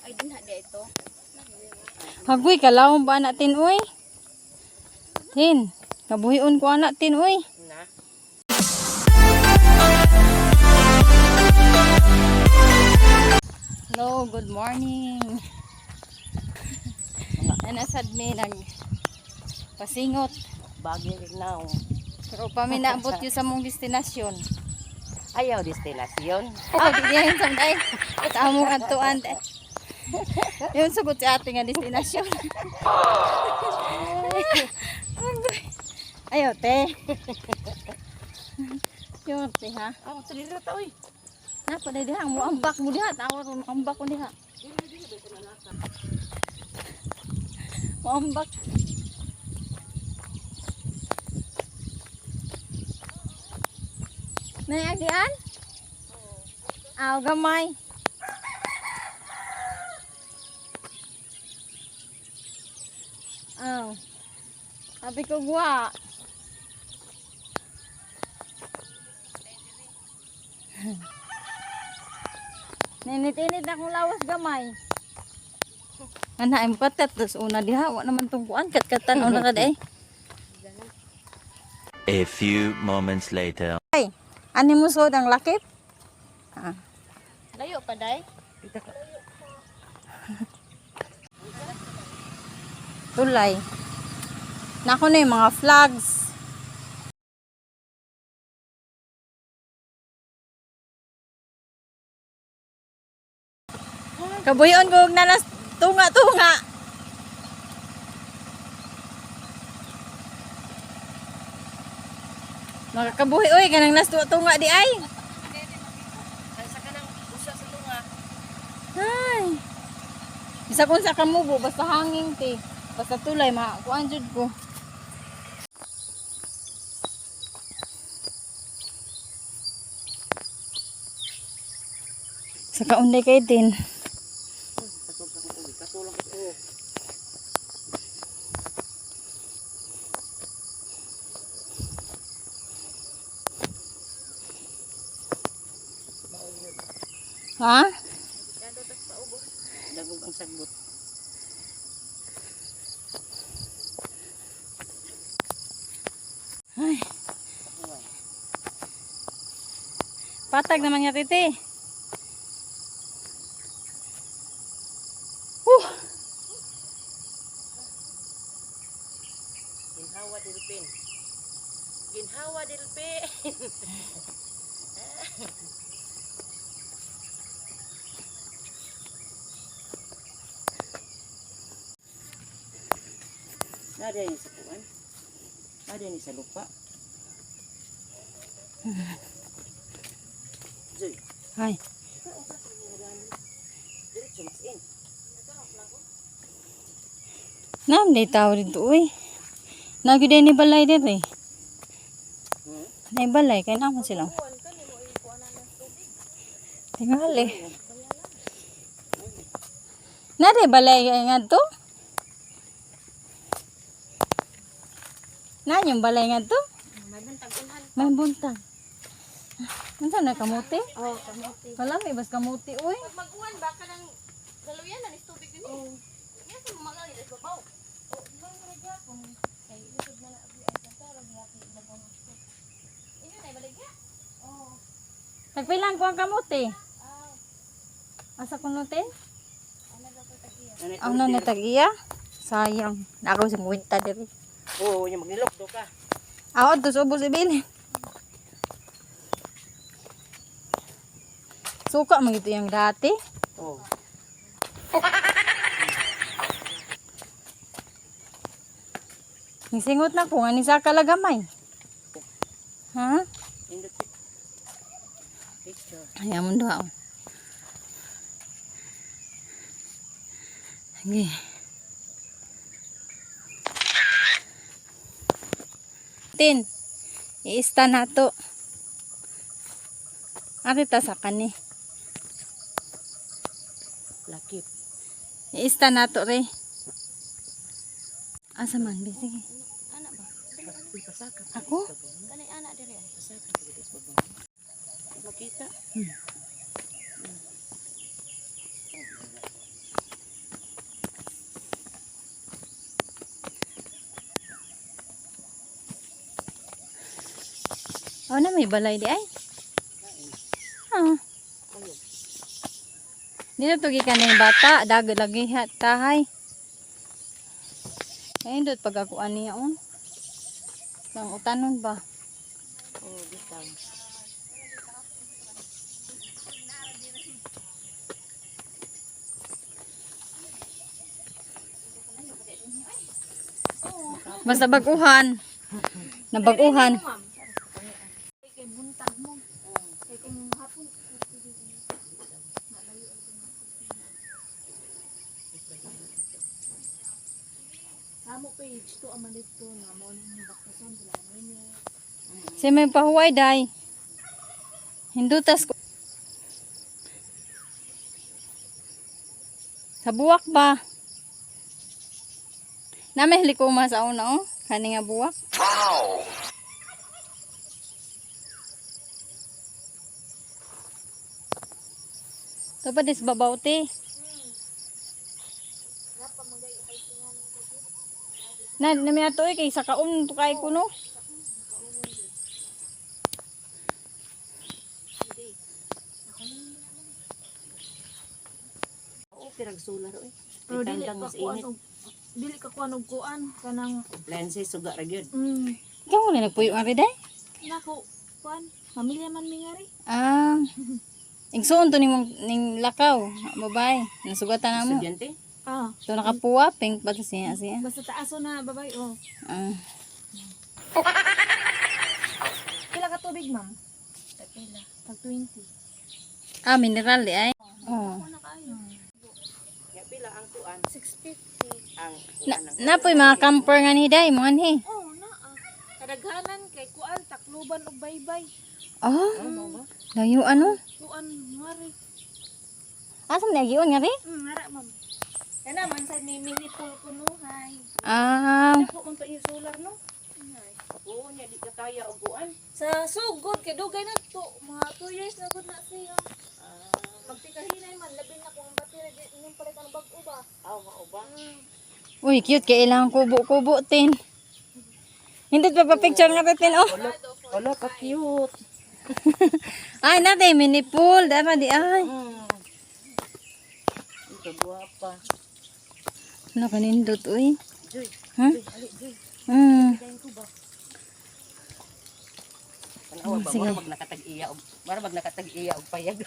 Ay, din ha, di ito. Hagoy, kalawang ba natin, uy? Tin, kabuhion ko anak, tin, uy. Na. Hello, good morning. Nasad mi pasingot. Bagyo rin na. Pero pa mi naabot yun sa mong destinasyon. Ayaw destinasyon. Oh, di yan samday. Sa among atuan. Yun sagot sa ating nga destinasyon. Ayaw, te. Yun, te, ha? Ang salira ta, uy. Napa na diha, mo ambak mo diha. Tawar mo ambak mo diha. Mo ambak. Naiagian? Aw, gamay. Aw. Sabi ko guwa. Ninit-init akong lawas gamay. Ana, im patat. Tapos una diha. Wa naman itong kuan. Kat-katan. Una ka day. A few moments later. Ay, ani mo sod ang lakip? Ah. Layo pa, day. Tulay. Nako na yung mga flags. Kabuyon ko na nas tunga-tunga. Makakabuhi oy kanang nas tunga di ay. Sa kanang usa sa tunga. Ay. Isa kun sa kamubo basta hanging te. Basta tulay kuan jud ko. Sa kaunday kay din. Katulong ko. Ha? Dagog ang sagbot. Ay. Patag naman nga titi. Ginhawa dilpin. Ginhawa dilpin. Nada ni sa kuan. Nada ni sa lupa. Joy. Ay. Diretso mas in. Nam day tao dito uy. Nagiday ni balay dito eh. Nay balay kay naman sila. Tingali. Nade balay nga to? Na yung balay nga to? May buntag unhan. May buntag. Unsa na kamuti? Oh, kamuti. Wala may bas kamuti uy. Pag mag-uwan ba ka ng daluyan na tubig din. Oh. Yan sa mga ngali sa babaw. Oh, di ba yung ragya kung kay usod na abi ay sa taro gihati na ba mo. Inyo na baligya. Oh. Tagpilang ko ang kamuti. Ah, Asa kunuti? ana ba ko tagiya. Ang nanatagiya? Sayang. Nakaw sa muwinta diri. Oo, yung magnilok do ka. Awad to subos ibil. Suka man ito yung dati. Oo. Nisingot na ko nga ni sa kalagamay. Ha? Indot picture. Ayaw mo daw. Sige. Tin. I-ista na to. Arita sa kani. Lakip. I-ista na to re. Asa man, sige. Ana ba? Pasaka. Ako? Kanay ana diri ay. Pasaka. Makita. Oh, na may balay di ay. Ah. Dito to gikan na yung bata, dag lagi hat tahay. Ayun dot pag ako niya on. Lang utanon ba? Oh, bitaw. Basta baguhan. Nabaguhan. Kay buntag mo. Kay kung hapon. Samo page to amalit to na mo ni bakason sila niya. Si may pahuway day. Hindutas ko. Sa buwak ba? Na may helikoma sa una oh. Kani nga buwak. Ito pa dis babaw te. Na may ato kay sa kaon to kay kuno. Oo, pirag solar oy. Pero Ay, dili tandang ka mas kuan init. dili ka kuan og kuan kanang Lenses suga ra gyud. Ikaw wala nagpuyo nga rin day? nako kuan pamilya man mi ngari. Ah. Igsuon to ning lakaw, babay. Nasugatan na mo. Estudyante? Ah, To nakapuwa, pink pa to siya. basta taaso na babay oh. Ah. Pila ka tubig ma'am? Pila. Tag 20. Ah, mineral di ay. Oh. Ano kayo? Ya pila ang kuan? 650. Ang Na, kuan ang napoy mga camper nga ni day, mga ni. Oh, naa. Kadaghanan kay kuan takluban og baybay. Oh, ano ba? layo ano? Kuan ngari. Asa man nagiyon nga rin? Ngara ma'am. Kana man sa ni mini pool kuno hay. Ah, Ako man to yung solar no. Oo, nya di ka kaya og kuan. Sa sugod kay dugay na to. Mga 2 years na gud na siya. Pagtikahinay man labi na kung battery di ning palit ang bag-o ba. Aw, mao ba? uy, cute kay ilang kubo-kubo tin. Hindi pa pa picture nga tin oh. Wala ka cute. Ay, natin mini pool, dapat di ay. Ito guwapa. Ano kanindot uy? Joy, Ha? ali joy. Hmm. Ko ba? Tanawa ba? Sige. Mara mag nakatag-iya og payag.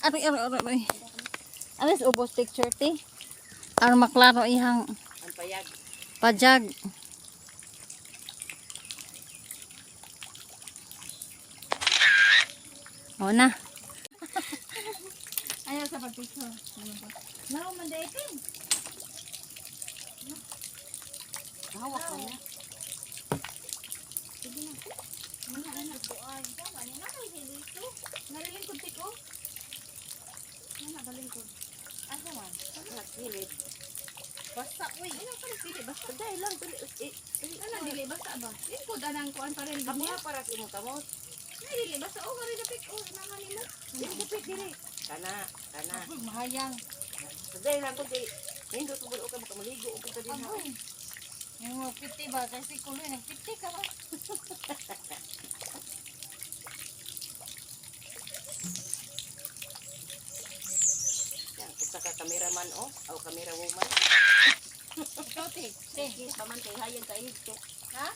Aray. Alas ubos picture ti. Aron maklaro ihang Ang payag. pajag. O na. Ayaw sa pagpicture. Now man day kin. Hawak mo na. Mana ana kuan. Sama ni na kay dito. Narilin ko tiko. Mana balin ko. Asa man? Nakilid. Basta uy. Ano ka pili basta. Dahil lang dali. Ano dili basta ba? Lingkod anang kuan pa rin Ako niya. na para sa imong kamot. Ay dili basta o gari dapit o naman nimo. Dili dapit dili. Kana. Mahayang. Dahil lang kung hindi ko bulo ka makamaligo o kung ka din ha. Yung mga piti ba kasi kulo nagpiti ka ba? Yan, kung sa ka cameraman o, o camera woman. Ikaw te. Paman kay hayag ka ito. Ha?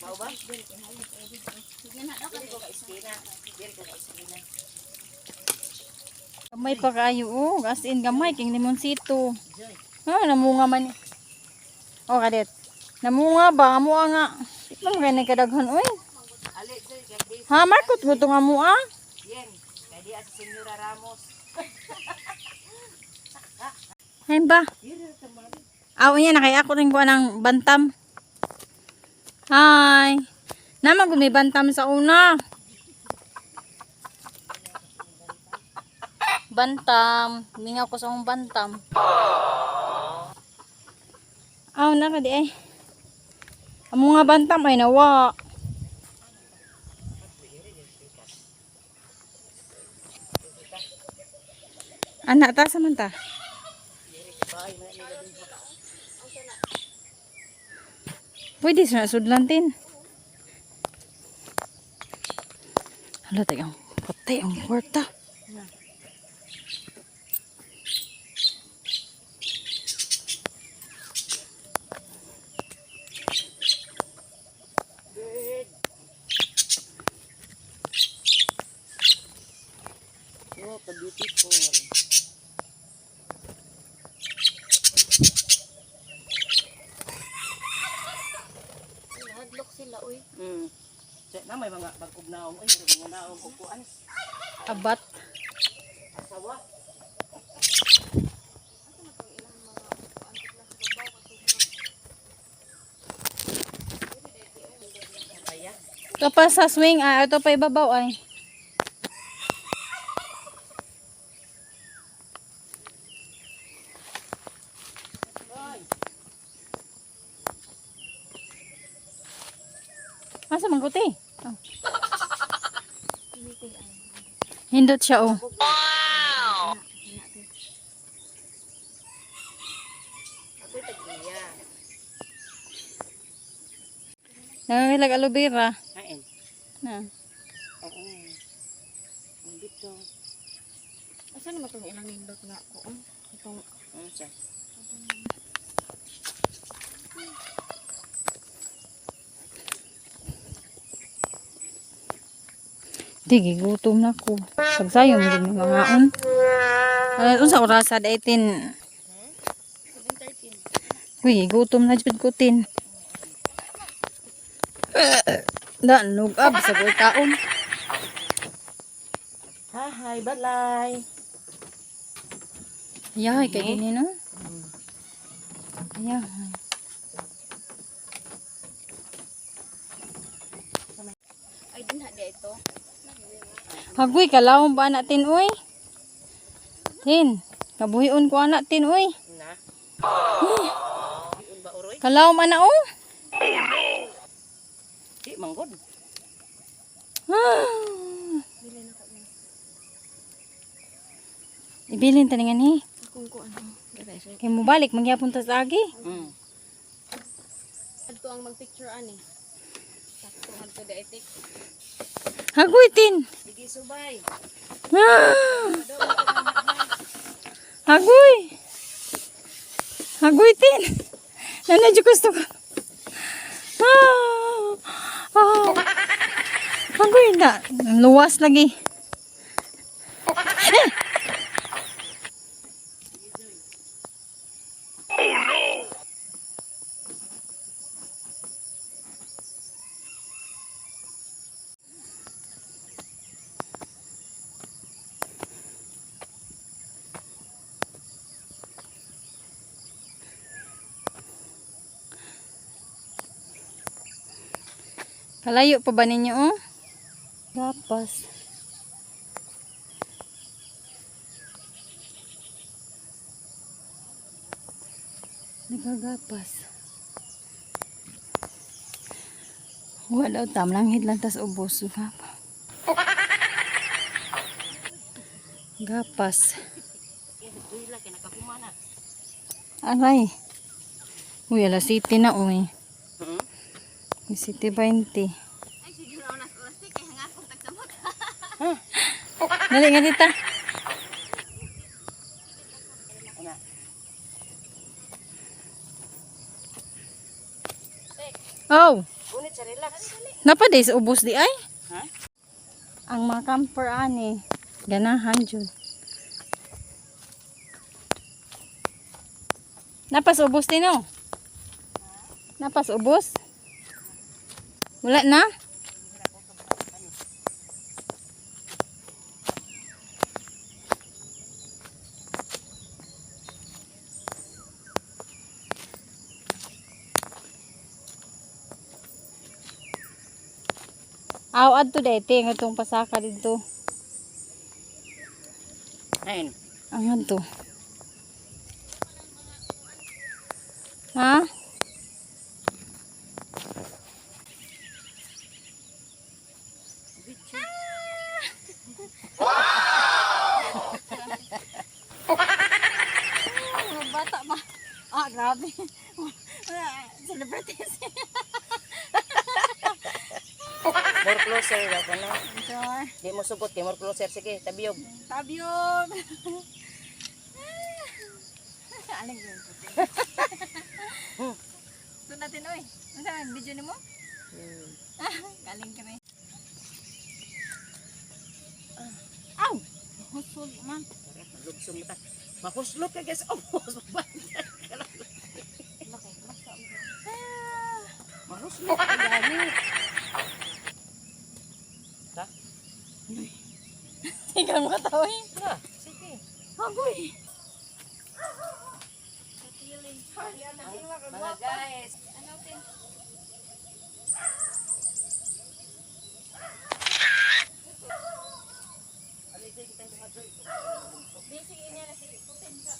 Mao ba? Sige na daw Dili ko ka iskina. Dili ko ka iskina. Gamay pa kayo oh. As in gamay king limonsito. Joy. Ha, namunga man. Oh, kadet. Namunga ba amo nga. Tikman kay kadaghan oy. Ali, Joy, kay di. Ha, markot mo to nga mo ah. Yen, kay di at Senyora Ramos. Hay ba? Dili ka mali. Aw niya na kay ako rin ko ng bantam. Hi. Naman kung may bantam sa una. Bantam. Mingaw ko sa akong bantam. Aw na ka di ay. Amo nga bantam ay nawa. Anak ta samanta. Pwede siya sudlantin. Wala tayong patay ang kwarta. Bird. Oh, ka-beautiful. Nahadlok sila, uy. Check na may mga bagog naong. Ay, may mga naong kukuan. Abat. Asawa. Ayan. Ito pa sa swing ay, ito pa ibabaw ay. Asa mangkuti? Oh. Hindot siya oh. Ako'y tag-iya. Nangangilag aloe vera. Kain. Na. Oo. Ang dito. Asa naman itong ilang nindot nga ko? Itong Siya. Di gutom na ko. Pagsayom din mga on. Unsa oras sa 18? 7:13. Uy, gutom na jud ko tin. Da nugab sa koy kaon. Hi, balay. Yahay kay dinhi no. Yahay. Ay, din ha, di ito. Hagoy kalawon ba natin uy? Tin, kabuhion ko anak tin uy. Na. Yun ba, Oroy? Kalawon ana oh. Di, manggod. Ibilin taningan ni. Akong ko ano. Gada siya. Kay mo balik mangyapon ta sa agi. Adto ang mag-picture ani. Sakto adto da etik. Hagoy tin. Sige, subay. Hagoy. Hagoy tin. Nanadyo gusto ko. Hagoy na. Luwas lagi. Kalayo pa ba ninyo oh? Gapas. Nagagapas. Wala daw tam lang hidlang tas ubos. Gapas. Uy, laki, nakakumana. Aray. Uy, alas city na uy. Hmm? City 20. Ay, siguro oras tik kay hanga akong tagsamot. Dali nga dita. Ana. Oh, Unit sa relax. napadi sa ubos di ay. Ha? Ang mga camper ani, ganahan jud. Napas ubos din oh. Napas ubos? Wala na? Aw adto dete nga tong pasaka dito. Ayun. Ang adto. Ha? Mga bata ba? Ah, grabe. Celebrities. More closer daw ko no. Sure. Di mo sugot, di more closer. Sige, tabiyog. Tabyog. Aling yun. Ito natin, oy. Ano saan? Video ni mo? Galing kami. Aw! Husul man. Malugsong mo ta. Mahuslot ka guys. Oh, mahuslot ka gani. Ta? Ikaw mo katawin. Na, sige. Hagoy. Mga guys. Basic niya na sige. Putin ka.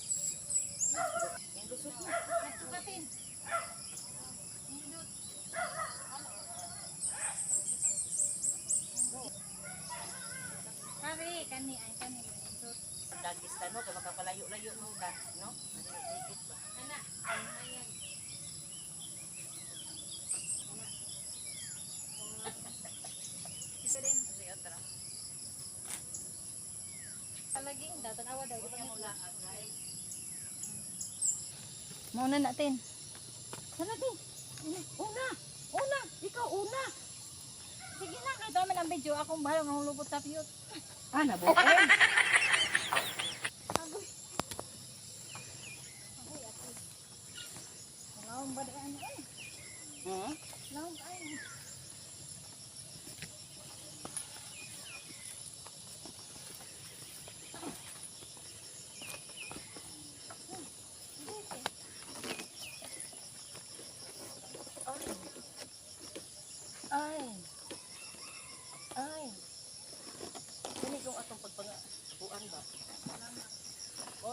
Putin. Kari, kani ay kani. Dagis ka no, kung makapalayo-layo mo ka, no? Dikit ba? Ana, ayan. Isa din. Sige, otra. Palaging tanawa daw kita mo la, guys. Mauna natin. Saan natin? Una! Una! Ikaw una! Sige na, kahit naman ang video. Akong bahala ng hulubot sa piyot. Ah, nabukin. Agoy. Agoy, ate. Malawang ba daan ay? Hmm? Malawang ay. Ay. Ay. Kini kung atong pagpangabuan ba? Mo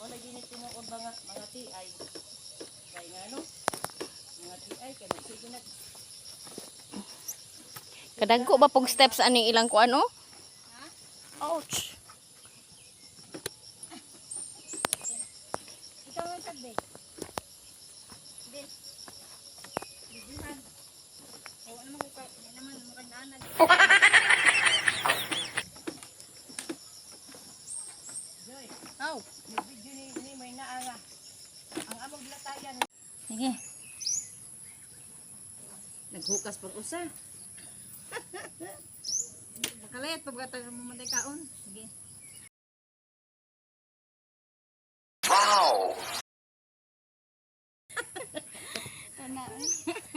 na gini tinuod mga TI. Kay ngano? Mga TI kay magsige na. Kadagko ba pog steps ani ilang ko ano? Ouch. Ikaw ang sabi. Din. Bibihan. Ay, wala naman ko ka. Hindi naman makagdaanan. Joy, Aw. yung video ni may naara. Ang among latayan. Sige. Naghukas pag usa. Makalayat pag gata mo matay kaon. Sige.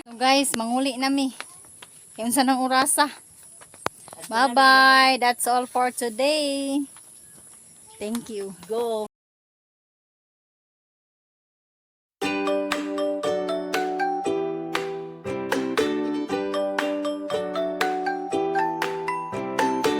So guys, manguli nami. Kaya unsa nang orasa. Bye-bye. That's all for today. Thank you. Go.